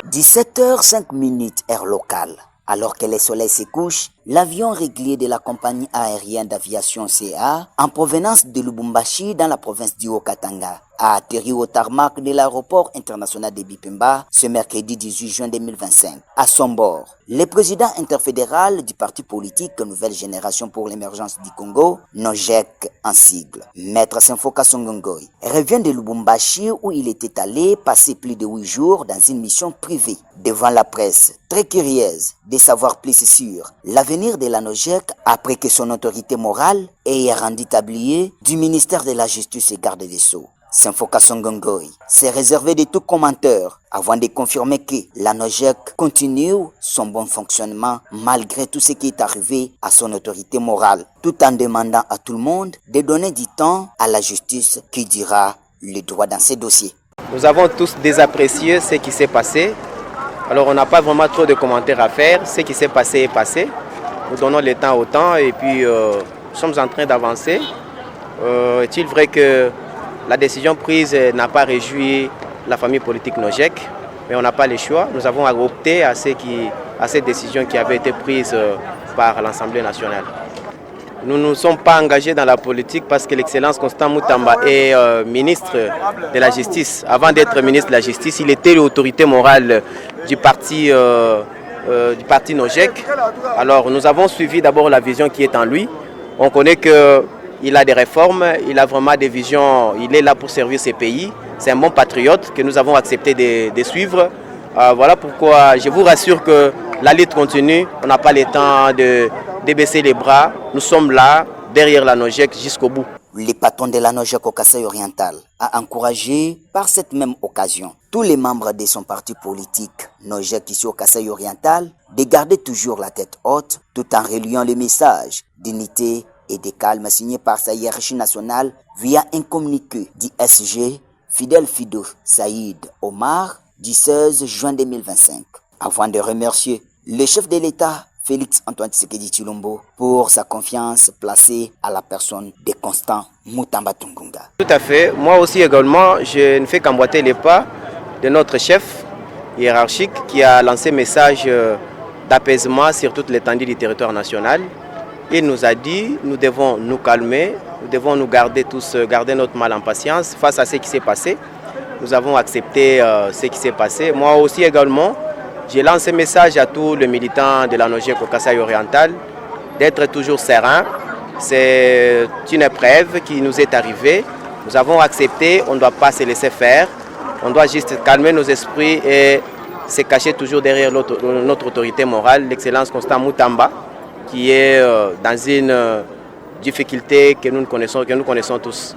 17h05 heure locale. Alors que le soleil se couche, l'avion régulier de la compagnie aérienne d'aviation CA, en provenance de Lubumbashi dans la province du Haut-Katanga, a atterri au tarmac de l'aéroport international de Bipemba ce mercredi 18 juin 2025. À son bord, le président interfédéral du parti politique Nouvelle Génération pour l'émergence du Congo, NOGEC en sigle, Maître Semfoka Songongoy, revient de Lubumbashi où il était allé passer plus de 8 jours dans une mission privée. Devant la presse, très curieuse de savoir plus sur l'avenir de la NOGEC après que son autorité morale ait rendu tablier du ministère de la Justice et Garde des Sceaux. Semfoka Songongoy s'est réservé de tout commentaire avant de confirmer que la NOGEC continue son bon fonctionnement malgré tout ce qui est arrivé à son autorité morale, tout en demandant à tout le monde de donner du temps à la justice qui dira le droit dans ces dossiers. Nous avons tous désapprécié ce qui s'est passé. Alors on n'a pas vraiment trop de commentaires à faire. Ce qui s'est passé est passé. Nous donnons le temps au temps et puis nous sommes en train d'avancer. Est-il vrai que la décision prise n'a pas réjoui la famille politique NOGEC, mais on n'a pas le choix. Nous avons opté à cette décision qui avait été prise par l'Assemblée nationale. Nous ne nous sommes pas engagés dans la politique parce que l'excellence Constant Moutamba est ministre de la Justice. Avant d'être ministre de la Justice, il était l'autorité morale du parti NOGEC. Alors nous avons suivi d'abord la vision qui est en lui. On connaît qu'il a des réformes, il a vraiment des visions, il est là pour servir ses pays. C'est un bon patriote que nous avons accepté de suivre. Voilà pourquoi je vous rassure que la lutte continue. On n'a pas le temps de baisser les bras. Nous sommes là, derrière la NOGEC jusqu'au bout. Le patron de la NOGEC au Kasaï oriental a encouragé par cette même occasion tous les membres de son parti politique NOGEC ici au Kasaï oriental de garder toujours la tête haute tout en reliant le message d'unité et de calme signé par sa hiérarchie nationale via un communiqué du SG Fidel Fido Saïd Omar du 16 juin 2025. Avant de remercier le chef de l'État Félix Antoine Tshisekedi Tshilombo pour sa confiance placée à la personne de Constant Moutamba Tunganga. Tout à fait. Moi aussi également, je ne fais qu'emboîter les pas de notre chef hiérarchique qui a lancé un message d'apaisement sur toute l'étendue du territoire national. Il nous a dit, nous devons nous calmer, nous devons nous garder tous, garder notre mal en patience face à ce qui s'est passé. Nous avons accepté ce qui s'est passé. Moi aussi également, j'ai lancé un message à tous les militants de la NOGEC au Kasaï oriental d'être toujours sereins. C'est une épreuve qui nous est arrivée. Nous avons accepté, on ne doit pas se laisser faire. On doit juste calmer nos esprits et se cacher toujours derrière notre autorité morale, l'excellence Constant Moutamba, qui est dans une difficulté que nous connaissons tous.